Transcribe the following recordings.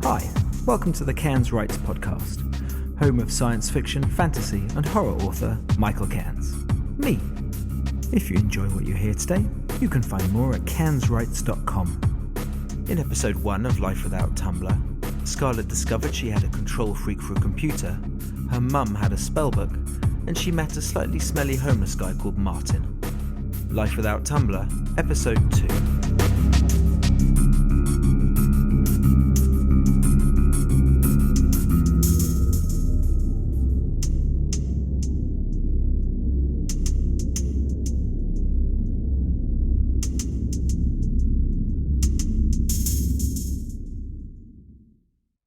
Hi, welcome to the Cairns Writes podcast, home of science fiction, fantasy and horror author Michael Cairns, me. If you enjoy what you hear today, you can find more at cairnswrites.com. In episode 1 of Life Without Tumblr, Scarlet discovered she had a control freak for a computer, her mum had a spellbook, and she met a slightly smelly homeless guy called Martin. Life Without Tumblr, episode 2.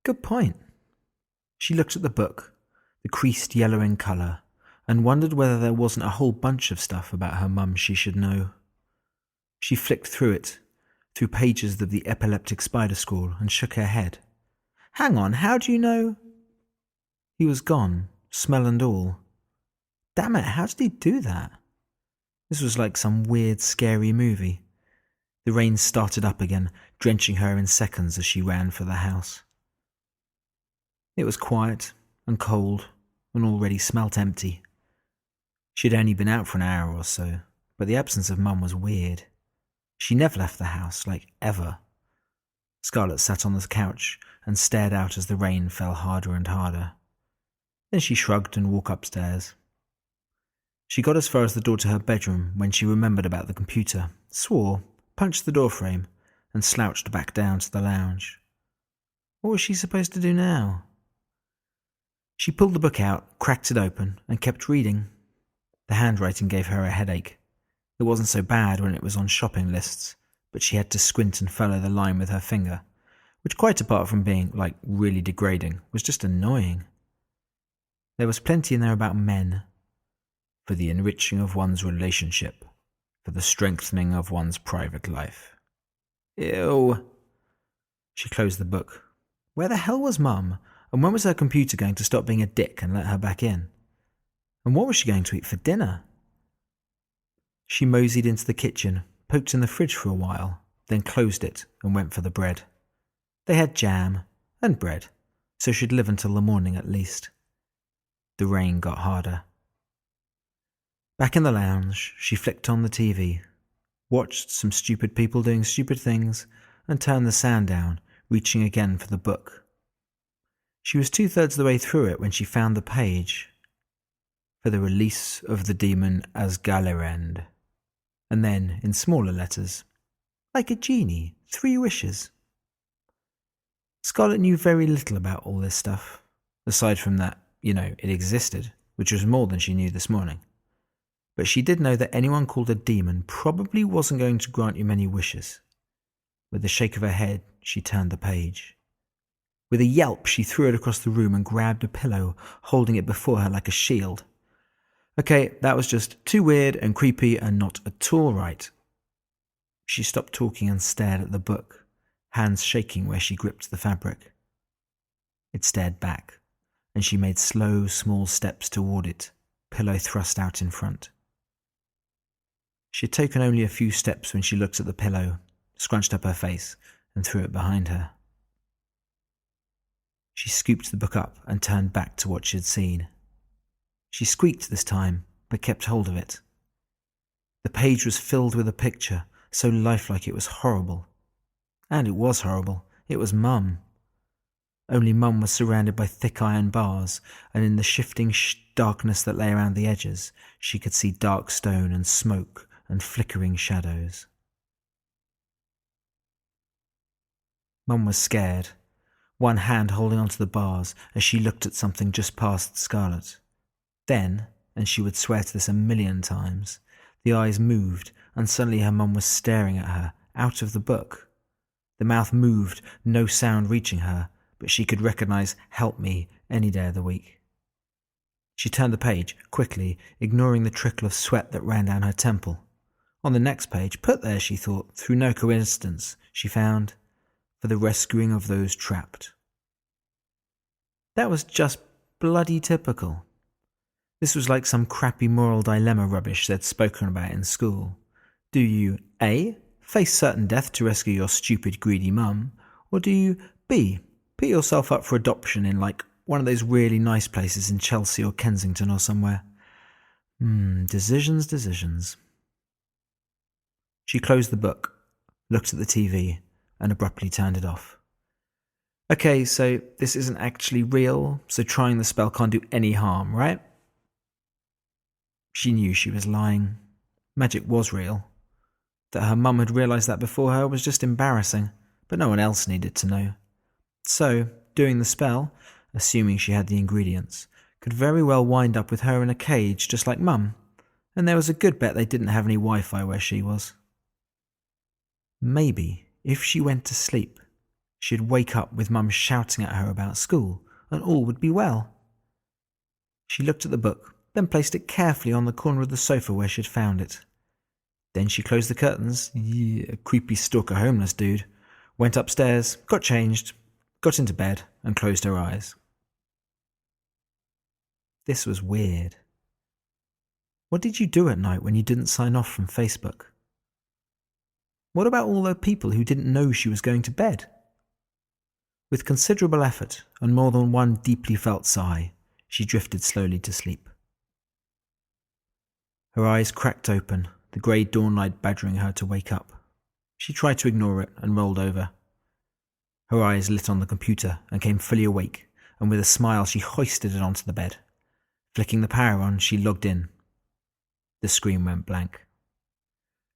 Good point. She looked at the book, the creased yellow in colour, and wondered whether there wasn't a whole bunch of stuff about her mum she should know. She flicked through it, through pages of the epileptic spider school, and shook her head. Hang on, how do you know? He was gone, smell and all. Damn it, how did he do that? This was like some weird, scary movie. The rain started up again, drenching her in seconds as she ran for the house. It was quiet and cold and already smelt empty. She'd only been out for an hour or so, but the absence of Mum was weird. She never left the house, like ever. Scarlet sat on the couch and stared out as the rain fell harder and harder. Then she shrugged and walked upstairs. She got as far as the door to her bedroom when she remembered about the computer, swore, punched the doorframe, and slouched back down to the lounge. What was she supposed to do now? She pulled the book out, cracked it open, and kept reading. The handwriting gave her a headache. It wasn't so bad when it was on shopping lists, but she had to squint and follow the line with her finger, which, quite apart from being, really degrading, was just annoying. There was plenty in there about men. For the enriching of one's relationship. For the strengthening of one's private life. Ew. She closed the book. Where the hell was Mum? And when was her computer going to stop being a dick and let her back in? And what was she going to eat for dinner? She moseyed into the kitchen, poked in the fridge for a while, then closed it and went for the bread. They had jam and bread, so she'd live until the morning at least. The rain got harder. Back in the lounge, she flicked on the TV, watched some stupid people doing stupid things, and turned the sound down, reaching again for the book. She was 2/3 of the way through it when she found the page for the release of the demon Asgalerend. And then, in smaller letters, like a genie, 3 wishes. Scarlet knew very little about all this stuff, aside from that, it existed, which was more than she knew this morning. But she did know that anyone called a demon probably wasn't going to grant you many wishes. With a shake of her head, she turned the page. With a yelp, she threw it across the room and grabbed a pillow, holding it before her like a shield. Okay, that was just too weird and creepy and not at all right. She stopped talking and stared at the book, hands shaking where she gripped the fabric. It stared back, and she made slow, small steps toward it, pillow thrust out in front. She had taken only a few steps when she looked at the pillow, scrunched up her face, and threw it behind her. She scooped the book up and turned back to what she had seen. She squeaked this time, but kept hold of it. The page was filled with a picture, so lifelike it was horrible. And it was horrible. It was Mum. Only Mum was surrounded by thick iron bars, and in the shifting darkness that lay around the edges, she could see dark stone and smoke and flickering shadows. Mum was scared, one hand holding onto the bars as she looked at something just past Scarlet. Then, and she would swear to this 1,000,000 times, the eyes moved, and suddenly her mum was staring at her, out of the book. The mouth moved, no sound reaching her, but she could recognise "help me" any day of the week. She turned the page, quickly, ignoring the trickle of sweat that ran down her temple. On the next page, put there, she thought, through no coincidence, she found, "For the rescuing of those trapped." That was just bloody typical. This was like some crappy moral dilemma rubbish they'd spoken about in school. Do you A. face certain death to rescue your stupid, greedy mum, or do you B. put yourself up for adoption in one of those really nice places in Chelsea or Kensington or somewhere. Decisions. She closed the book, looked at the TV, and abruptly turned it off. Okay, so this isn't actually real, so trying the spell can't do any harm, right? She knew she was lying. Magic was real. That her mum had realised that before her was just embarrassing, but no one else needed to know. So, doing the spell, assuming she had the ingredients, could very well wind up with her in a cage just like Mum, and there was a good bet they didn't have any Wi-Fi where she was. Maybe, if she went to sleep, she'd wake up with Mum shouting at her about school, and all would be well. She looked at the book, then placed it carefully on the corner of the sofa where she'd found it. Then she closed the curtains, a creepy stalker homeless dude, went upstairs, got changed, got into bed, and closed her eyes. This was weird. What did you do at night when you didn't sign off from Facebook? What about all the people who didn't know she was going to bed? With considerable effort and more than one deeply felt sigh, she drifted slowly to sleep. Her eyes cracked open, the grey dawnlight badgering her to wake up. She tried to ignore it and rolled over. Her eyes lit on the computer and came fully awake, and with a smile she hoisted it onto the bed. Flicking the power on, she logged in. The screen went blank.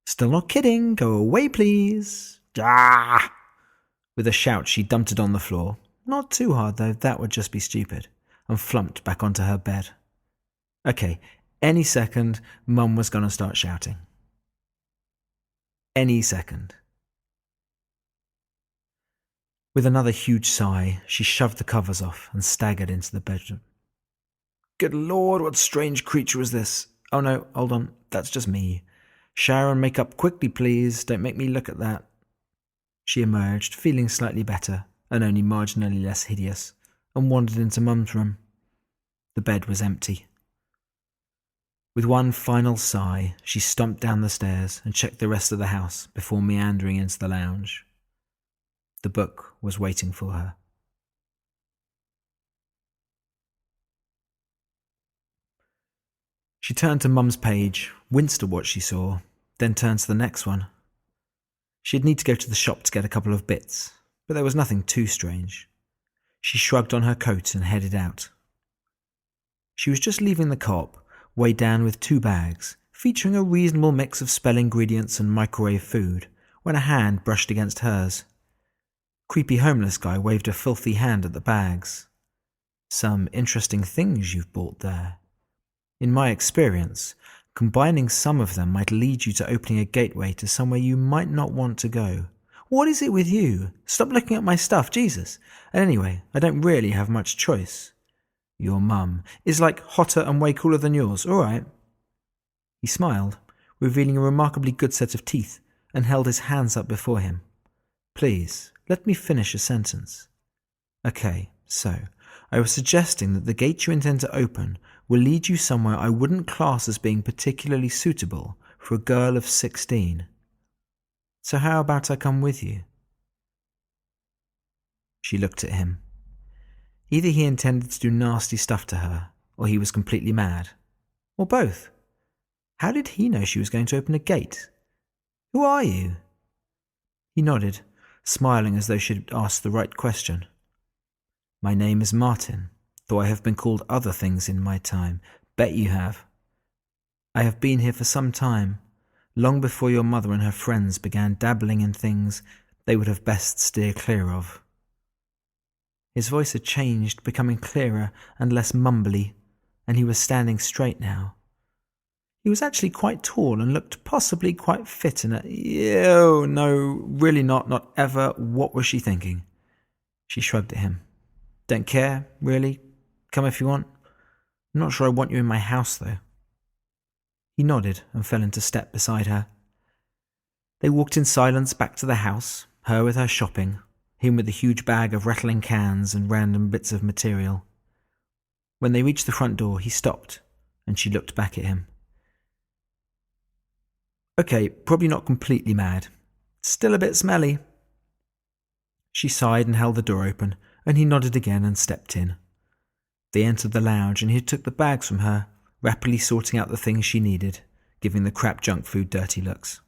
"Still not kidding, go away please." Ah! With a shout she dumped it on the floor. Not too hard though, that would just be stupid, and flumped back onto her bed. Okay, any second, Mum was going to start shouting. Any second. With another huge sigh, she shoved the covers off and staggered into the bedroom. Good Lord, what strange creature was this? Oh no, hold on, that's just me. Shower and make up quickly, please. Don't make me look at that. She emerged, feeling slightly better and only marginally less hideous, and wandered into Mum's room. The bed was empty. With one final sigh, she stomped down the stairs and checked the rest of the house before meandering into the lounge. The book was waiting for her. She turned to Mum's page, winced at what she saw, then turned to the next one. She'd need to go to the shop to get a couple of bits, but there was nothing too strange. She shrugged on her coat and headed out. She was just leaving the co-op, weighed down with 2 bags, featuring a reasonable mix of spell ingredients and microwave food, when a hand brushed against hers. Creepy homeless guy waved a filthy hand at the bags. Some interesting things you've bought there. In my experience, combining some of them might lead you to opening a gateway to somewhere you might not want to go. What is it with you? Stop looking at my stuff, Jesus. And anyway, I don't really have much choice. Your mum is hotter and way cooler than yours, all right. He smiled, revealing a remarkably good set of teeth, and held his hands up before him. Please, let me finish a sentence. Okay, so I was suggesting that the gate you intend to open will lead you somewhere I wouldn't class as being particularly suitable for a girl of 16. So how about I come with you? She looked at him. Either he intended to do nasty stuff to her, or he was completely mad. Or both. How did he know she was going to open a gate? Who are you? He nodded, smiling as though she'd asked the right question. My name is Martin, though I have been called other things in my time. Bet you have. I have been here for some time, long before your mother and her friends began dabbling in things they would have best steer clear of. His voice had changed, becoming clearer and less mumbly, and he was standing straight now. He was actually quite tall and looked possibly quite fit in Oh, no, really not ever. What was she thinking? She shrugged at him. Don't care, really. Come if you want. I'm not sure I want you in my house, though. He nodded and fell into step beside her. They walked in silence back to the house, her with her shopping, him with a huge bag of rattling cans and random bits of material. When they reached the front door, he stopped, and she looked back at him. Okay, probably not completely mad. Still a bit smelly. She sighed and held the door open, and he nodded again and stepped in. They entered the lounge and he took the bags from her, rapidly sorting out the things she needed, giving the crap junk food dirty looks.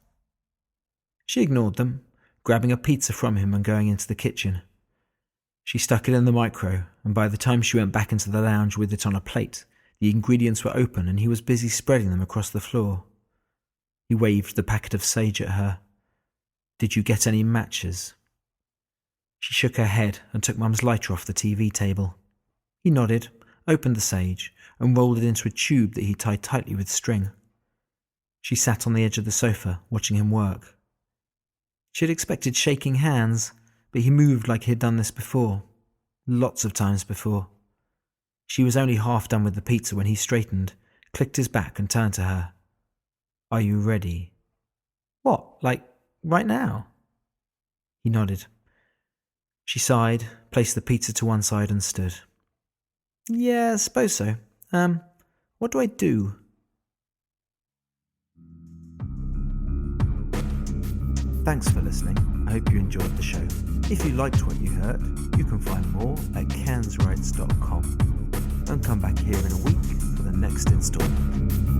She ignored them, grabbing a pizza from him and going into the kitchen. She stuck it in the micro, and by the time she went back into the lounge with it on a plate, the ingredients were open and he was busy spreading them across the floor. He waved the packet of sage at her. "Did you get any matches?" She shook her head and took Mum's lighter off the TV table. He nodded, opened the sage, and rolled it into a tube that he tied tightly with string. She sat on the edge of the sofa, watching him work. She had expected shaking hands, but he moved like he had done this before. Lots of times before. She was only half done with the pizza when he straightened, clicked his back and turned to her. "Are you ready?" "What, like, right now?" He nodded. She sighed, placed the pizza to one side and stood. "Yeah, I suppose so. What do I do?" Thanks for listening. I hope you enjoyed the show. If you liked what you heard, you can find more at canswrites.com. And come back here in a week for the next installment.